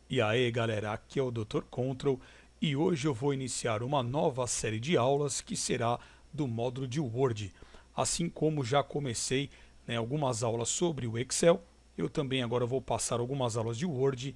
E aí galera, aqui é o Dr. Control e hoje eu vou iniciar uma nova série de aulas que será do módulo de Word. Assim como já comecei algumas aulas sobre o Excel, eu também agora vou passar algumas aulas de Word,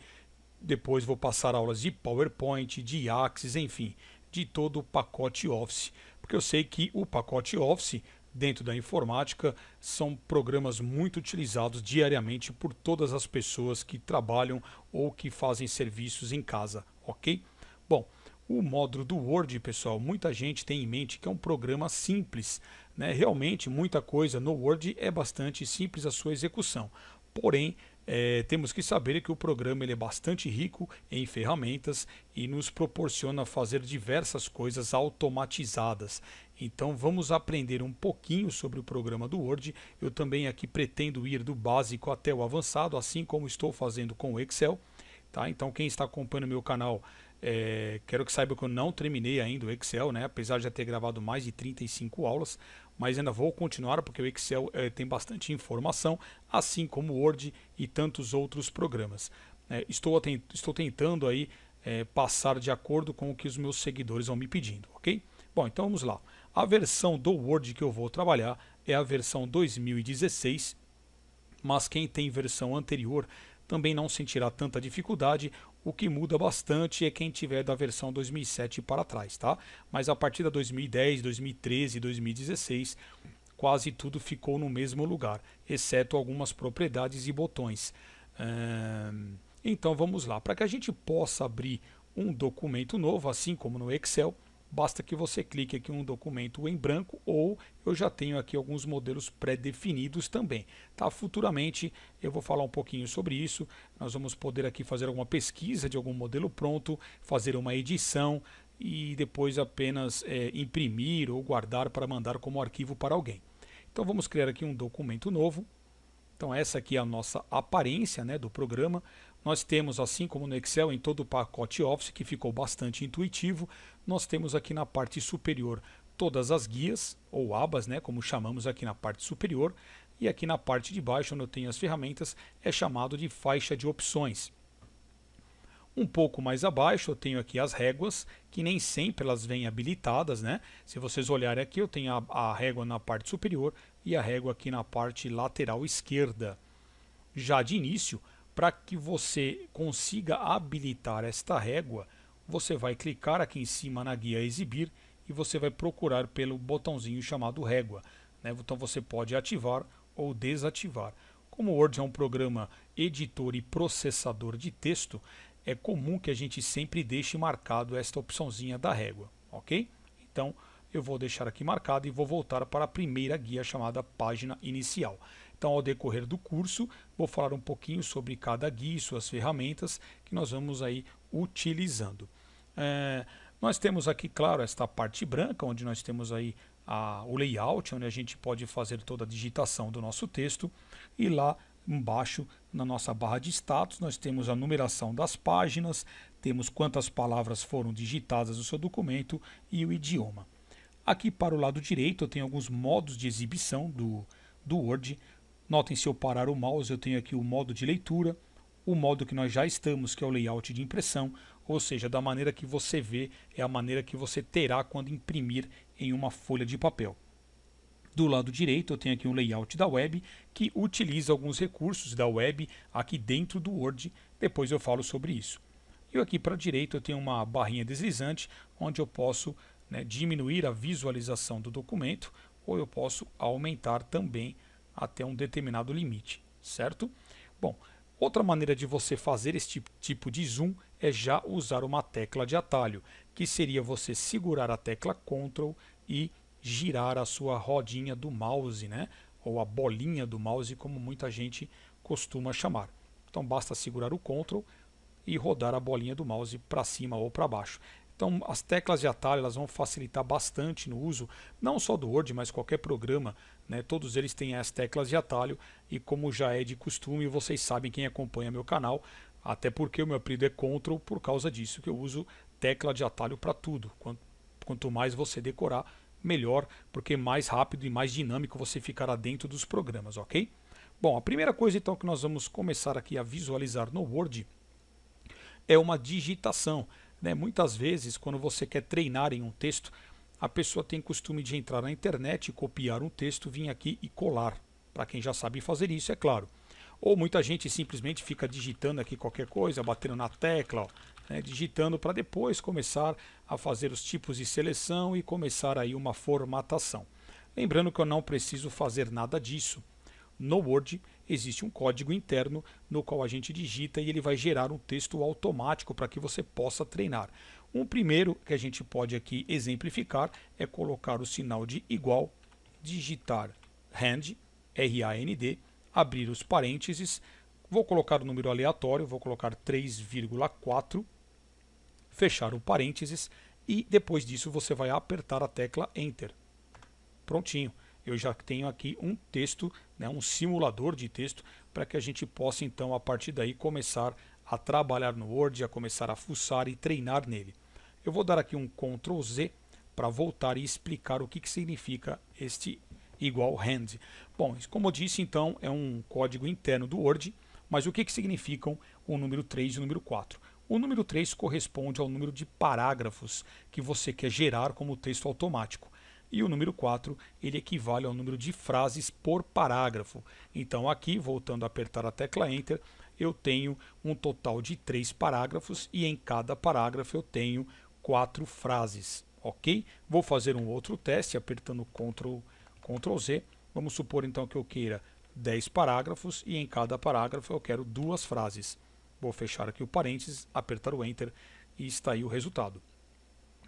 depois vou passar aulas de PowerPoint, de Axis, enfim, de todo o pacote Office. Porque eu sei que o pacote Office dentro da informática são programas muito utilizados diariamente por todas as pessoas que trabalham ou que fazem serviços em casa, ok? Bom, o módulo do Word, pessoal, muita gente tem em mente que é um programa simples, né? Realmente muita coisa no Word é bastante simples a sua execução, porém temos que saber que o programa ele é bastante rico em ferramentas e nos proporciona fazer diversas coisas automatizadas. Então vamos aprender um pouquinho sobre o programa do Word. Eu também aqui pretendo ir do básico até o avançado, assim como estou fazendo com o Excel. Tá? Então quem está acompanhando o meu canal, quero que saiba que eu não terminei ainda o Excel, né? Apesar de já ter gravado mais de 35 aulas, mas ainda vou continuar porque o Excel tem bastante informação, assim como o Word e tantos outros programas. Estou tentando aí passar de acordo com o que os meus seguidores vão me pedindo, ok? Bom, então vamos lá. A versão do Word que eu vou trabalhar é a versão 2016, mas quem tem versão anterior também não sentirá tanta dificuldade. O que muda bastante é quem tiver da versão 2007 para trás, tá? Mas a partir da 2010, 2013, 2016, quase tudo ficou no mesmo lugar, exceto algumas propriedades e botões. Então vamos lá. Para que a gente possa abrir um documento novo, assim como no Excel, basta que você clique aqui em um documento em branco, ou eu já tenho aqui alguns modelos pré-definidos também. Tá? Futuramente eu vou falar um pouquinho sobre isso. Nós vamos poder aqui fazer alguma pesquisa de algum modelo pronto, fazer uma edição e depois apenas imprimir ou guardar para mandar como arquivo para alguém. Então vamos criar aqui um documento novo. Então essa aqui é a nossa aparência, né, do programa. Nós temos, assim como no Excel, em todo o pacote Office, que ficou bastante intuitivo, nós temos aqui na parte superior todas as guias, ou abas, né, como chamamos aqui na parte superior, e aqui na parte de baixo, onde eu tenho as ferramentas, é chamado de faixa de opções. Um pouco mais abaixo eu tenho aqui as réguas, que nem sempre elas vêm habilitadas, né? Se vocês olharem aqui, eu tenho a régua na parte superior e a régua aqui na parte lateral esquerda. Já de início, para que você consiga habilitar esta régua, você vai clicar aqui em cima na guia exibir e você vai procurar pelo botãozinho chamado régua, né? Então você pode ativar ou desativar. Como o Word é um programa editor e processador de texto, é comum que a gente sempre deixe marcado esta opçãozinha da régua, ok? Então eu vou deixar aqui marcado e vou voltar para a primeira guia chamada página inicial. Então, ao decorrer do curso, vou falar um pouquinho sobre cada guia e suas ferramentas que nós vamos aí utilizando. Nós temos aqui, claro, esta parte branca, onde nós temos aí o layout, onde a gente pode fazer toda a digitação do nosso texto, e lá embaixo, na nossa barra de status, nós temos a numeração das páginas, temos quantas palavras foram digitadas no seu documento e o idioma. Aqui para o lado direito eu tenho alguns modos de exibição do Word. Notem, se eu parar o mouse, eu tenho aqui o modo de leitura, o modo que nós já estamos, que é o layout de impressão, ou seja, da maneira que você vê é a maneira que você terá quando imprimir em uma folha de papel. Do lado direito eu tenho aqui um layout da web, que utiliza alguns recursos da web aqui dentro do Word, depois eu falo sobre isso. E aqui para a direita eu tenho uma barrinha deslizante, onde eu posso diminuir a visualização do documento, ou eu posso aumentar também até um determinado limite, certo? Bom, outra maneira de você fazer esse tipo de zoom é já usar uma tecla de atalho, que seria você segurar a tecla Ctrl e girar a sua rodinha do mouse, né? Ou a bolinha do mouse, como muita gente costuma chamar. Então basta segurar o Ctrl e rodar a bolinha do mouse para cima ou para baixo. Então as teclas de atalho elas vão facilitar bastante no uso, não só do Word, mas qualquer programa, né? Todos eles têm as teclas de atalho e, como já é de costume, vocês sabem, quem acompanha meu canal, até porque o meu apelido é Ctrl por causa disso, que eu uso tecla de atalho para tudo. Quanto mais você decorar, melhor, porque mais rápido e mais dinâmico você ficará dentro dos programas, ok? Bom, a primeira coisa então que nós vamos começar aqui a visualizar no Word é uma digitação, né? Muitas vezes, quando você quer treinar em um texto, a pessoa tem costume de entrar na internet, copiar um texto, vir aqui e colar. Para quem já sabe fazer isso, é claro. Ou muita gente simplesmente fica digitando aqui qualquer coisa, batendo na tecla, ó, né, digitando para depois começar a fazer os tipos de seleção e começar aí uma formatação. Lembrando que eu não preciso fazer nada disso. No Word existe um código interno no qual a gente digita e ele vai gerar um texto automático para que você possa treinar. Um primeiro que a gente pode aqui exemplificar é colocar o sinal de igual, digitar rand, R-A-N-D, abrir os parênteses, vou colocar o número aleatório, vou colocar 3,4, fechar o parênteses e depois disso você vai apertar a tecla Enter. Prontinho, eu já tenho aqui um texto, né, um simulador de texto, para que a gente possa então a partir daí começar a trabalhar no Word, a começar a fuçar e treinar nele. Eu vou dar aqui um Ctrl Z para voltar e explicar o que significa este igual rand. Bom, como eu disse, então é um código interno do Word, mas o que significam o número 3 e o número 4? O número 3 corresponde ao número de parágrafos que você quer gerar como texto automático. E o número 4, ele equivale ao número de frases por parágrafo. Então aqui, voltando a apertar a tecla Enter, eu tenho um total de 3 parágrafos e em cada parágrafo eu tenho 4 frases, ok? Vou fazer um outro teste apertando Ctrl Z. Vamos supor então que eu queira 10 parágrafos e em cada parágrafo eu quero 2 frases. Vou fechar aqui o parênteses, apertar o Enter e está aí o resultado.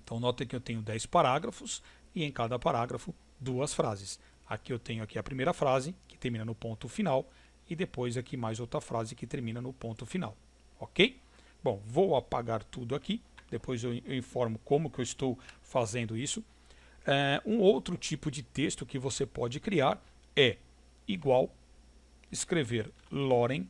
Então notem que eu tenho 10 parágrafos e em cada parágrafo 2 frases. Aqui eu tenho aqui a primeira frase, que termina no ponto final, e depois aqui mais outra frase que termina no ponto final. Ok? Bom, vou apagar tudo aqui, depois eu informo como que eu estou fazendo isso. Um outro tipo de texto que você pode criar é igual, escrever Loren,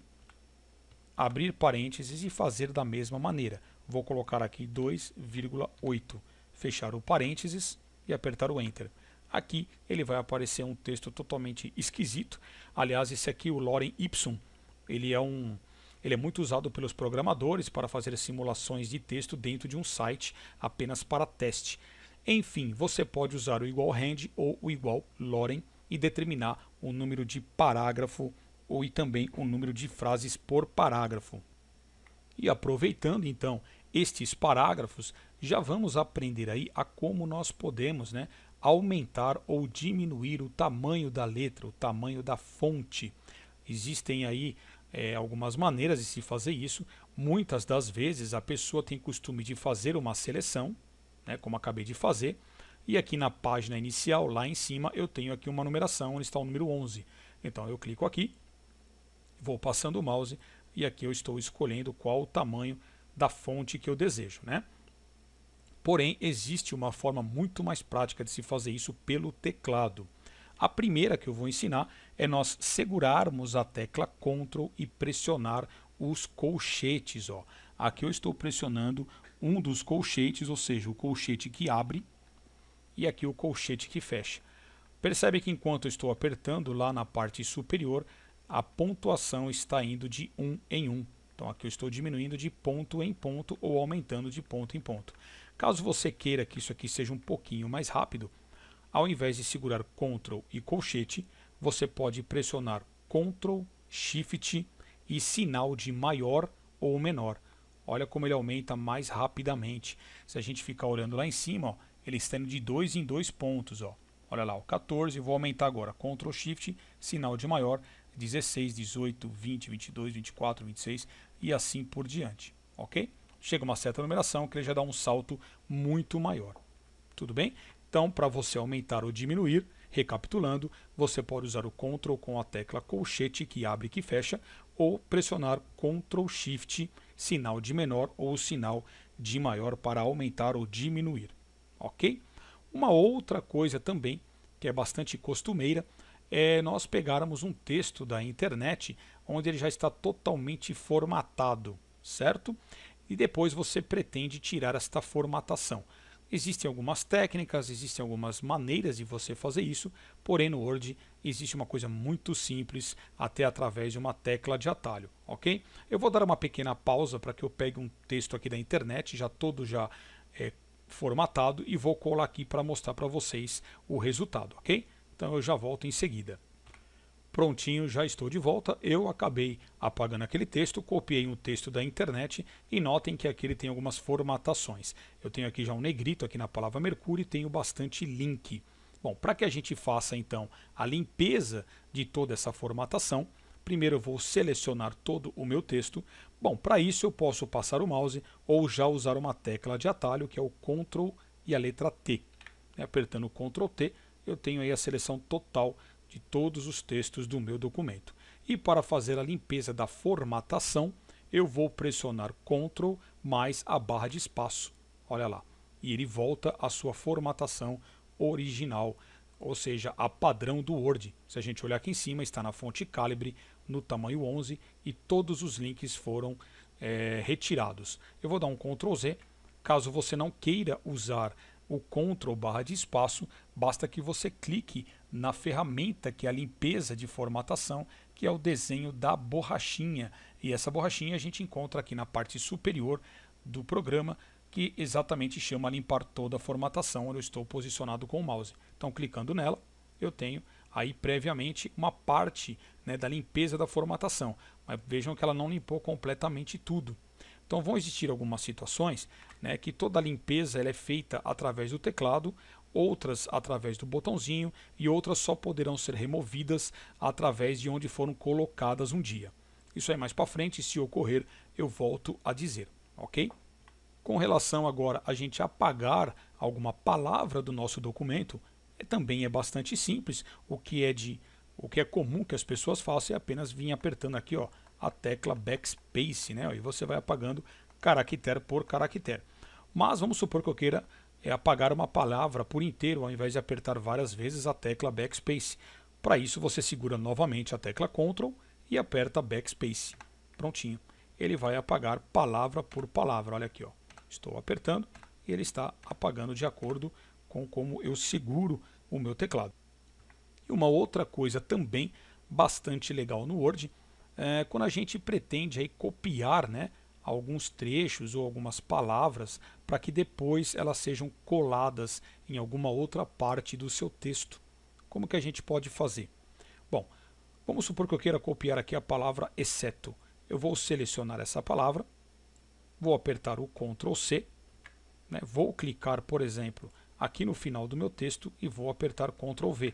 abrir parênteses e fazer da mesma maneira. Vou colocar aqui 2,8, fechar o parênteses e apertar o Enter. Aqui ele vai aparecer um texto totalmente esquisito. Aliás, esse aqui, o Lorem Ipsum, ele é muito usado pelos programadores para fazer simulações de texto dentro de um site apenas para teste. Enfim, você pode usar o igual rand ou o igual Loren e determinar o número de parágrafo e também o número de frases por parágrafo. E aproveitando então estes parágrafos, já vamos aprender aí a como nós podemos, né, aumentar ou diminuir o tamanho da letra, o tamanho da fonte. Existem aí algumas maneiras de se fazer isso. Muitas das vezes a pessoa tem costume de fazer uma seleção, né, como acabei de fazer, e aqui na página inicial, lá em cima, eu tenho aqui uma numeração onde está o número 11. Então eu clico aqui, vou passando o mouse e aqui eu estou escolhendo qual o tamanho da fonte que eu desejo, né? Porém, existe uma forma muito mais prática de se fazer isso pelo teclado. A primeira que eu vou ensinar é nós segurarmos a tecla Ctrl e pressionar os colchetes. Ó. Aqui eu estou pressionando um dos colchetes, ou seja, o colchete que abre e aqui o colchete que fecha. Percebe que enquanto eu estou apertando lá na parte superior, a pontuação está indo de 1 em 1. Então aqui eu estou diminuindo de ponto em ponto ou aumentando de ponto em ponto. Caso você queira que isso aqui seja um pouquinho mais rápido, ao invés de segurar Ctrl e colchete, você pode pressionar Ctrl, Shift e sinal de maior ou menor. Olha como ele aumenta mais rapidamente. Se a gente ficar olhando lá em cima, ó, ele está indo de 2 em 2 pontos. Ó. Olha lá, o 14, vou aumentar agora. Ctrl, Shift, sinal de maior, 16, 18, 20, 22, 24, 26 e assim por diante. Ok? Chega uma certa numeração que ele já dá um salto muito maior. Tudo bem? Então, para você aumentar ou diminuir, recapitulando, você pode usar o Ctrl com a tecla colchete que abre e que fecha, ou pressionar Ctrl Shift, sinal de menor ou sinal de maior para aumentar ou diminuir. Ok? Uma outra coisa também, que é bastante costumeira, é nós pegarmos um texto da internet onde ele já está totalmente formatado, certo? E depois você pretende tirar esta formatação. Existem algumas técnicas, existem algumas maneiras de você fazer isso, porém no Word existe uma coisa muito simples, até através de uma tecla de atalho, ok? Eu vou dar uma pequena pausa para que eu pegue um texto aqui da internet, já todo formatado, e vou colar aqui para mostrar para vocês o resultado, ok? Então eu já volto em seguida. Prontinho, já estou de volta. Eu acabei apagando aquele texto, copiei um texto da internet e notem que aqui ele tem algumas formatações. Eu tenho aqui já um negrito aqui na palavra Mercúrio e tenho bastante link. Bom, para que a gente faça então a limpeza de toda essa formatação, primeiro eu vou selecionar todo o meu texto. Bom, para isso eu posso passar o mouse ou já usar uma tecla de atalho que é o Ctrl e a letra T. Apertando o Ctrl T, eu tenho aí a seleção total de todos os textos do meu documento. E para fazer a limpeza da formatação, eu vou pressionar Ctrl mais a barra de espaço. Olha lá. E ele volta à sua formatação original, ou seja, a padrão do Word. Se a gente olhar aqui em cima, está na fonte Calibre, no tamanho 11, e todos os links foram retirados. Eu vou dar um Ctrl Z. Caso você não queira usar o Ctrl barra de espaço, basta que você clique na ferramenta que é a limpeza de formatação, que é o desenho da borrachinha. E essa borrachinha a gente encontra aqui na parte superior do programa, que exatamente chama limpar toda a formatação, onde eu estou posicionado com o mouse. Então, clicando nela, eu tenho aí previamente uma parte, né, da limpeza da formatação. Mas vejam que ela não limpou completamente tudo. Então vão existir algumas situações, né, que toda a limpeza ela é feita através do teclado, outras através do botãozinho e outras só poderão ser removidas através de onde foram colocadas um dia. Isso aí mais para frente, se ocorrer, eu volto a dizer, ok? Com relação agora a gente apagar alguma palavra do nosso documento, também é bastante simples. O que é comum que as pessoas façam é apenas vir apertando aqui, ó, a tecla Backspace, né? E você vai apagando caractere por caractere. Mas vamos supor que eu queira apagar uma palavra por inteiro, ao invés de apertar várias vezes a tecla Backspace. Para isso você segura novamente a tecla Ctrl e aperta Backspace. Prontinho. Ele vai apagar palavra por palavra. Olha aqui, ó. Estou apertando e ele está apagando de acordo com como eu seguro o meu teclado. E uma outra coisa também bastante legal no Word é quando a gente pretende aí copiar, né, alguns trechos ou algumas palavras para que depois elas sejam coladas em alguma outra parte do seu texto. Como que a gente pode fazer? Bom, vamos supor que eu queira copiar aqui a palavra exceto. Eu vou selecionar essa palavra, vou apertar o Ctrl C, né, vou clicar, por exemplo, aqui no final do meu texto e vou apertar Ctrl V.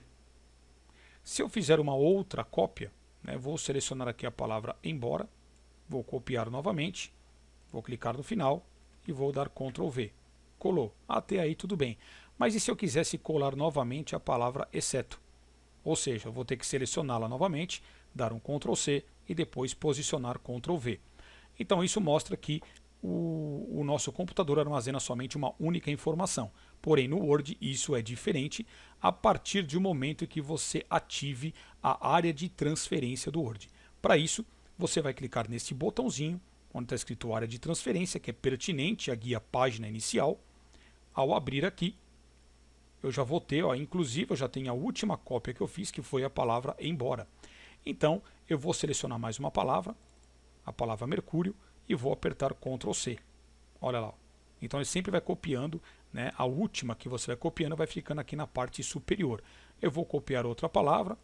Se eu fizer uma outra cópia, né, vou selecionar aqui a palavra embora, vou copiar novamente, vou clicar no final e vou dar Ctrl V. Colou. Até aí tudo bem. Mas e se eu quisesse colar novamente a palavra exceto? Ou seja, eu vou ter que selecioná-la novamente, dar um Ctrl C e depois posicionar Ctrl V. Então isso mostra que o nosso computador armazena somente uma única informação. Porém, no Word isso é diferente a partir do momento em que você ative a área de transferência do Word. Para isso, você vai clicar nesse botãozinho, onde está escrito área de transferência, que é pertinente à guia página inicial. Ao abrir aqui, eu já vou ter, ó, inclusive eu já tenho a última cópia que eu fiz, que foi a palavra embora. Então, eu vou selecionar mais uma palavra, a palavra Mercúrio, e vou apertar Ctrl C. Olha lá. Então ele sempre vai copiando, né, a última que você vai copiando vai ficando aqui na parte superior. Eu vou copiar outra palavra,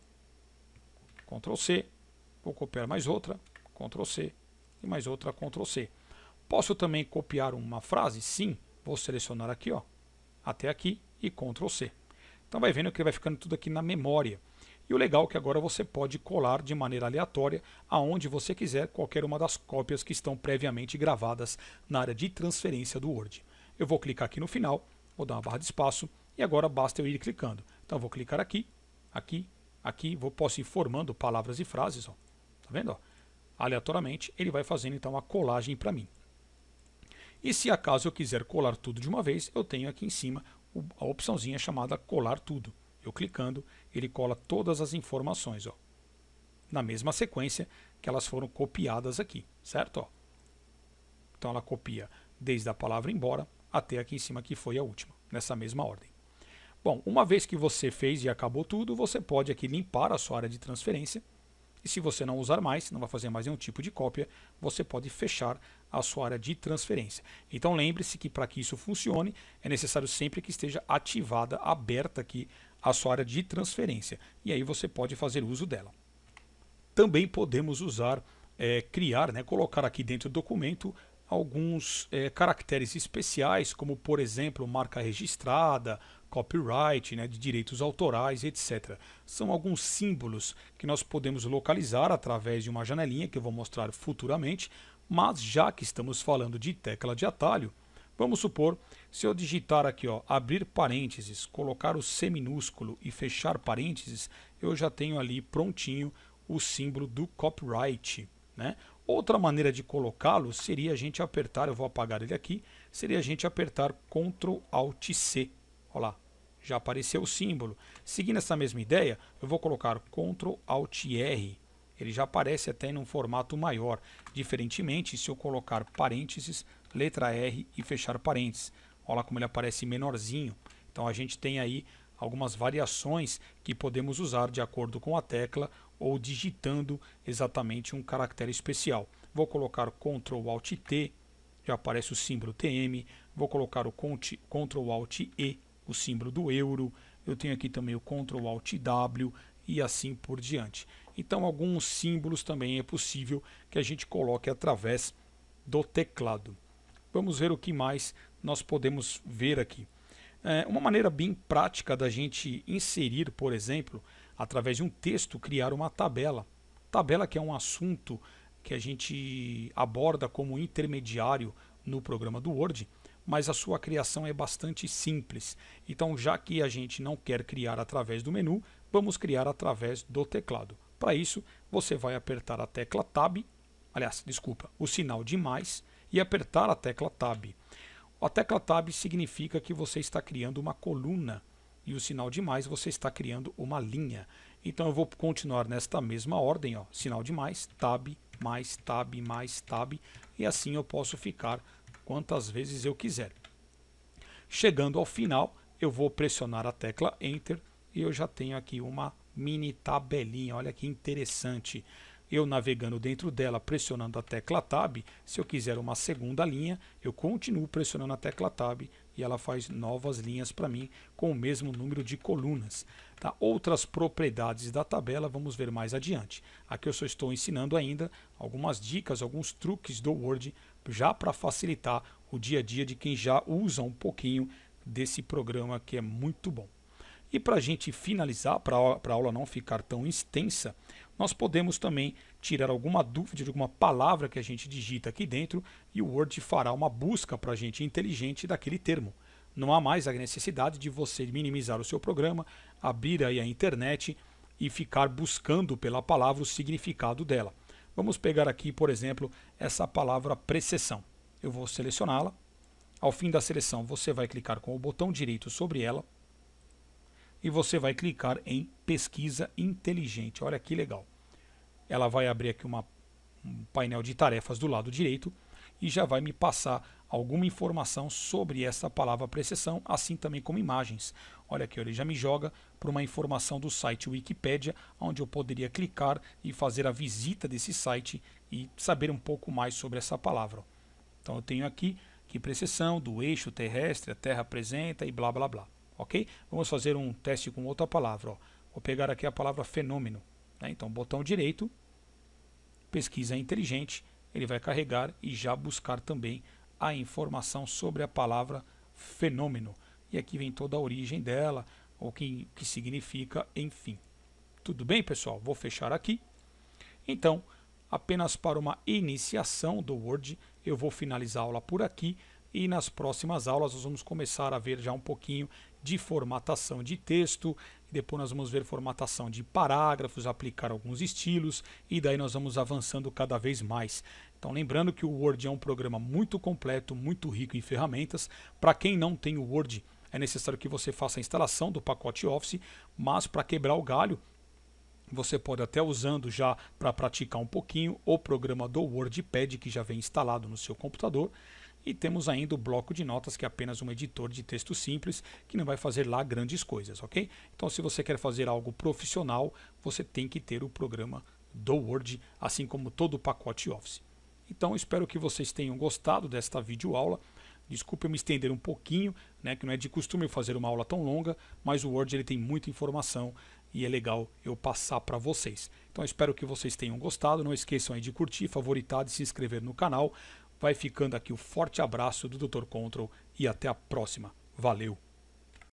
Ctrl C, vou copiar mais outra, Ctrl C, e mais outra, Ctrl C. Posso também copiar uma frase? Sim. Vou selecionar aqui, ó, até aqui e Ctrl C. Então vai vendo que vai ficando tudo aqui na memória. E o legal é que agora você pode colar de maneira aleatória aonde você quiser qualquer uma das cópias que estão previamente gravadas na área de transferência do Word. Eu vou clicar aqui no final, vou dar uma barra de espaço e agora basta eu ir clicando. Então eu vou clicar aqui, aqui, aqui, posso ir formando palavras e frases, ó. Tá vendo? Ó? Aleatoriamente ele vai fazendo então a colagem para mim. E se acaso eu quiser colar tudo de uma vez, eu tenho aqui em cima a opçãozinha chamada colar tudo. Eu clicando, ele cola todas as informações, ó, na mesma sequência que elas foram copiadas aqui, certo? Ó. Então ela copia desde a palavra embora até aqui em cima que foi a última. nessa mesma ordem. Bom, uma vez que você fez e acabou tudo, você pode aqui limpar a sua área de transferência. E se você não usar mais, não vai fazer mais nenhum tipo de cópia, você pode fechar a sua área de transferência. Então lembre-se que para que isso funcione, é necessário sempre que esteja ativada, aberta aqui a sua área de transferência. E aí você pode fazer uso dela. Também podemos usar, criar, colocar aqui dentro do documento alguns caracteres especiais, como por exemplo marca registrada, copyright, de direitos autorais, etc. São alguns símbolos que nós podemos localizar através de uma janelinha que eu vou mostrar futuramente, mas já que estamos falando de tecla de atalho, vamos supor, se eu digitar aqui, abrir parênteses, colocar o C minúsculo e fechar parênteses, eu já tenho ali prontinho o símbolo do copyright. Outra maneira de colocá-lo seria a gente apertar, eu vou apagar ele aqui, seria a gente apertar Ctrl Alt C. Olha lá, já apareceu o símbolo. Seguindo essa mesma ideia, eu vou colocar Ctrl Alt R. Ele já aparece até em um formato maior. Diferentemente, se eu colocar parênteses, letra R e fechar parênteses. Olha lá como ele aparece menorzinho. Então a gente tem aí algumas variações que podemos usar de acordo com a tecla ou digitando exatamente um caractere especial. Vou colocar Ctrl Alt T, já aparece o símbolo TM. Vou colocar o Ctrl Alt E, o símbolo do euro. Eu tenho aqui também o Ctrl Alt W e assim por diante. Então alguns símbolos também é possível que a gente coloque através do teclado. Vamos ver o que mais nós podemos ver aqui. Uma maneira bem prática da gente inserir, por exemplo, através de um texto, criar uma tabela. Tabela que é um assunto que a gente aborda como intermediário no programa do Word, mas a sua criação é bastante simples. Então, já que a gente não quer criar através do menu, vamos criar através do teclado. Para isso, você vai apertar a tecla Tab, o sinal de mais, e apertar a tecla Tab. A tecla Tab significa que você está criando uma coluna e o sinal de mais você está criando uma linha. Então eu vou continuar nesta mesma ordem, sinal de mais, Tab, mais, Tab, mais, Tab, e assim eu posso ficar quantas vezes eu quiser. Chegando ao final, eu vou pressionar a tecla Enter e eu já tenho aqui uma mini tabelinha. Olha que interessante. Eu navegando dentro dela, pressionando a tecla Tab, se eu quiser uma segunda linha, eu continuo pressionando a tecla Tab e ela faz novas linhas para mim com o mesmo número de colunas. Tá? Outras propriedades da tabela vamos ver mais adiante. Aqui eu só estou ensinando ainda algumas dicas, alguns truques do Word, já para facilitar o dia a dia de quem já usa um pouquinho desse programa que é muito bom. E para a gente finalizar, para a aula não ficar tão extensa, nós podemos também tirar alguma dúvida de alguma palavra que a gente digita aqui dentro e o Word fará uma busca para a gente inteligente daquele termo. Não há mais a necessidade de você minimizar o seu programa, abrir aí a internet e ficar buscando pela palavra o significado dela. Vamos pegar aqui, por exemplo, essa palavra precessão. Eu vou selecioná-la. Ao fim da seleção, você vai clicar com o botão direito sobre ela e você vai clicar em pesquisa inteligente. Olha que legal. Ela vai abrir aqui um painel de tarefas do lado direito e já vai me passar alguma informação sobre essa palavra precessão, assim também como imagens. Olha aqui, ele já me joga para uma informação do site Wikipedia, onde eu poderia clicar e fazer a visita desse site e saber um pouco mais sobre essa palavra. Então eu tenho aqui que precessão do eixo terrestre, a Terra apresenta e blá blá blá. Ok? Vamos fazer um teste com outra palavra. Vou pegar aqui a palavra fenômeno. Então, botão direito, pesquisa inteligente, ele vai carregar e já buscar também a informação sobre a palavra fenômeno. E aqui vem toda a origem dela, o que significa, enfim. Tudo bem, pessoal? Vou fechar aqui. Então, apenas para uma iniciação do Word, eu vou finalizar a aula por aqui. E nas próximas aulas nós vamos começar a ver já um pouquinho de formatação de texto, depois nós vamos ver formatação de parágrafos, aplicar alguns estilos e daí nós vamos avançando cada vez mais. Então lembrando que o Word é um programa muito completo, muito rico em ferramentas. Para quem não tem o Word, é necessário que você faça a instalação do pacote Office, mas para quebrar o galho, você pode até usando já para praticar um pouquinho o programa do WordPad que já vem instalado no seu computador. E temos ainda o bloco de notas, que é apenas um editor de texto simples, que não vai fazer lá grandes coisas, ok? Então, se você quer fazer algo profissional, você tem que ter o programa do Word, assim como todo o pacote Office. Então, espero que vocês tenham gostado desta videoaula. Desculpe eu me estender um pouquinho, né, que não é de costume eu fazer uma aula tão longa, mas o Word ele tem muita informação e é legal eu passar para vocês. Então, espero que vocês tenham gostado. Não esqueçam aí de curtir, favoritar, de se inscrever no canal. Vai ficando aqui o forte abraço do Dr. Control e até a próxima. Valeu!